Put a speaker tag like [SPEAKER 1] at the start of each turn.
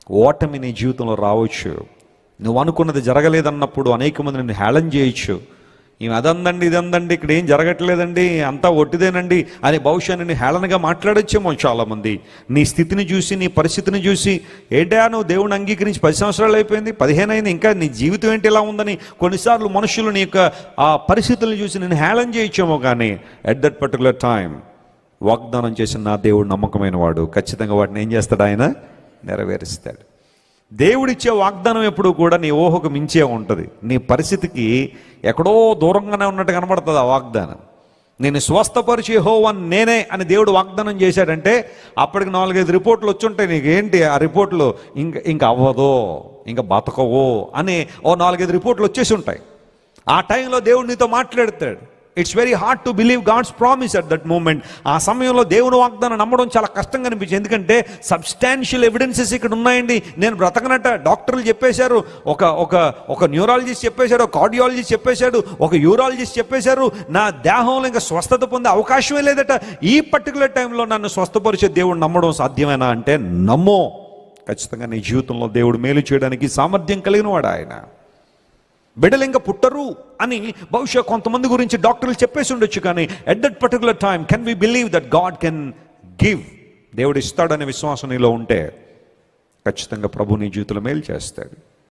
[SPEAKER 1] ఓటమి నీ జీవితంలో రావచ్చు. నువ్వు అనుకున్నది జరగలేదన్నప్పుడు అనేక మంది నిన్ను హేళన చేయొచ్చు. ఈమె అదందండి ఇదందండి, ఇక్కడ ఏం జరగట్లేదండి, అంతా ఒట్టిదేనండి అని బహుశా నిన్ను హేళనగా మాట్లాడొచ్చేమో చాలామంది. నీ స్థితిని చూసి, నీ పరిస్థితిని చూసి, ఏంటా నువ్వు దేవుని అంగీకరించి 10 సంవత్సరాలు అయిపోయింది, 15 అయింది, ఇంకా నీ జీవితం ఏంటి ఇలా ఉందని కొన్నిసార్లు మనుషులు నీ యొక్క ఆ పరిస్థితులను చూసి నేను హేళన చేయొచ్చేమో. కానీ ఎట్ దట్ పర్టికులర్ టైం వాగ్దానం చేసిన నా దేవుడు నమ్మకమైన వాడు. ఖచ్చితంగా వాటిని ఏం చేస్తాడు? ఆయన నెరవేరుస్తాడు. దేవుడిచ్చే వాగ్దానం ఎప్పుడు కూడా నీ ఊహకు మించే ఉంటుంది. నీ పరిస్థితికి ఎక్కడో దూరంగానే ఉన్నట్టు కనబడుతుంది ఆ వాగ్దానం. నేను స్వస్థపరిచే యెహోవా నేనే అని దేవుడు వాగ్దానం చేశాడంటే అప్పటికి 4-5 రిపోర్ట్లు వచ్చుంటాయి. నీకు ఏంటి ఆ రిపోర్ట్లు? ఇంకా అవ్వదో, ఇంకా బతకవో అని ఓ 4-5 రిపోర్ట్లు వచ్చేసి ఉంటాయి. ఆ టైంలో దేవుడు నీతో మాట్లాడతాడు. It's very hard to believe God's promise at that moment. ఆ సమయంలో దేవుని వాగ్దానం నమ్మడం చాలా కష్టంగా అనిపించింది. ఎందుకంటే సబ్స్టాన్షియల్ ఎవిడెన్సెస్ ఇక్కడ ఉన్నాయండి. నేను బ్రతకనట్ట డాక్టర్లు చెప్పేశారు, ఒక న్యూరాలజిస్ట్ చెప్పేశాడు, ఒక కార్డియాలజిస్ట్ చెప్పేశాడు, ఒక యూరాలజిస్ట్ చెప్పేశారు, నా దేహంలో ఇంకా స్వస్థత పొందే అవకాశమే లేదట. ఈ పర్టికులర్ టైంలో నన్ను స్వస్థపరిచే దేవుడు నమ్మడం సాధ్యమేనా అంటే నమ్మో. ఖచ్చితంగా నీ జీవితంలో దేవుడు మేలు చేయడానికి సామర్థ్యం కలిగిన వాడు ఆయన. బిడ్డలు ఇంకా పుట్టరు అని బహుశా కొంతమంది గురించి డాక్టర్లు చెప్పేసి ఉండొచ్చు. కానీ at that particular time can we believe that God can give? దేవుడు ఇస్తాడనే విశ్వాసం నీలో ఉంటే ఖచ్చితంగా ప్రభు నీ జీవితంలో మేలు చేస్తాడు.